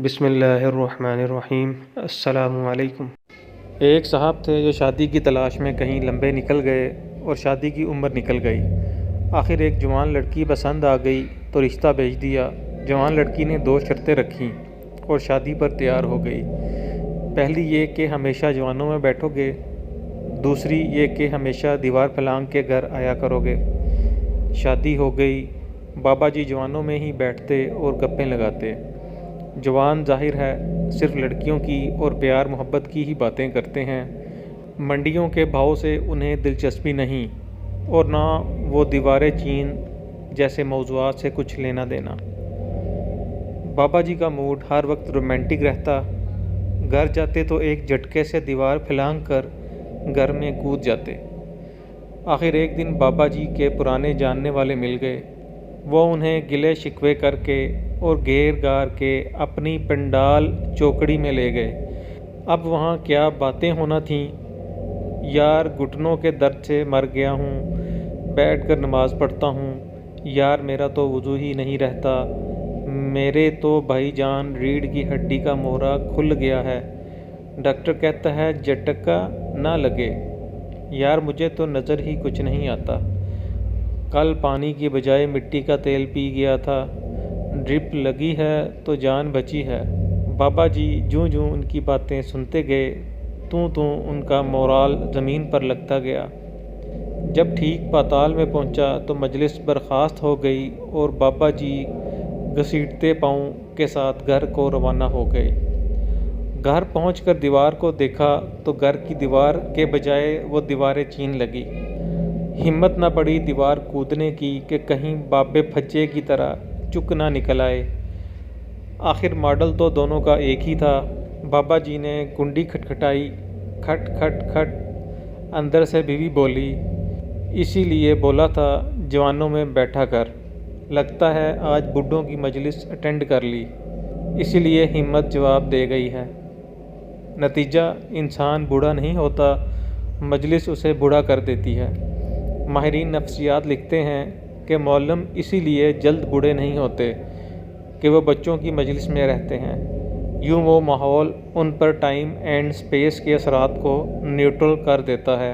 بسم اللہ الرحمن الرحیم۔ السلام علیکم۔ ایک صاحب تھے جو شادی کی تلاش میں کہیں لمبے نکل گئے اور شادی کی عمر نکل گئی۔ آخر ایک جوان لڑکی پسند آ گئی تو رشتہ بھیج دیا۔ جوان لڑکی نے 2 شرطیں رکھیں اور شادی پر تیار ہو گئی۔ پہلی یہ کہ ہمیشہ جوانوں میں بیٹھو گے، دوسری یہ کہ ہمیشہ دیوار پھلانگ کے گھر آیا کرو گے۔ شادی ہو گئی۔ بابا جی جوانوں میں ہی بیٹھتے اور گپیں لگاتے۔ جوان ظاہر ہے صرف لڑکیوں کی اور پیار محبت کی ہی باتیں کرتے ہیں۔ منڈیوں کے بھاؤ سے انہیں دلچسپی نہیں اور نہ وہ دیوارِ چین جیسے موضوعات سے کچھ لینا دینا۔ بابا جی کا موڈ ہر وقت رومانٹک رہتا۔ گھر جاتے تو ایک جھٹکے سے دیوار پھلانگ کر گھر میں کود جاتے۔ آخر ایک دن بابا جی کے پرانے جاننے والے مل گئے۔ وہ انہیں گلے شکوے کر کے اور گھیر گار کے اپنی پنڈال چوکڑی میں لے گئے۔ اب وہاں کیا باتیں ہونا تھیں۔ یار گھٹنوں کے درد سے مر گیا ہوں، بیٹھ کر نماز پڑھتا ہوں۔ یار میرا تو وضو ہی نہیں رہتا، میرے تو بھائی جان ریڑھ کی ہڈی کا مورا کھل گیا ہے، ڈاکٹر کہتا ہے جھٹکا نہ لگے۔ یار مجھے تو نظر ہی کچھ نہیں آتا، کل پانی کی بجائے مٹی کا تیل پی گیا تھا، ڈرپ لگی ہے تو جان بچی ہے۔ بابا جی جوں جوں ان کی باتیں سنتے گئے توں ان کا مورال زمین پر لگتا گیا۔ جب ٹھیک پاتال میں پہنچا تو مجلس برخاست ہو گئی اور بابا جی گھسیٹتے پاؤں کے ساتھ گھر کو روانہ ہو گئے۔ گھر پہنچ کر دیوار کو دیکھا تو گھر کی دیوار کے بجائے وہ دیوارِ چین لگی۔ ہمت نہ پڑی دیوار کودنے کی کہ کہیں بابے پھچے کی طرح چک نہ نکل آئے۔ آخر ماڈل تو دونوں کا ایک ہی تھا۔ بابا جی نے کنڈی کھٹکھٹائی، کھٹ کھٹ کھٹ۔ اندر سے بیوی بولی، اسی لیے بولا تھا جوانوں میں بیٹھا کر، لگتا ہے آج بڈھوں کی مجلس اٹینڈ کر لی، اسی لیے ہمت جواب دے گئی ہے۔ نتیجہ انسان بوڑھا نہیں ہوتا، مجلس اسے بوڑھا کر دیتی ہے۔ ماہرین نفسیات لکھتے ہیں کہ معلم اسی لیے جلد بوڑھے نہیں ہوتے کہ وہ بچوں کی مجلس میں رہتے ہیں۔ یوں وہ ماحول ان پر ٹائم اینڈ سپیس کے اثرات کو نیوٹرل کر دیتا ہے۔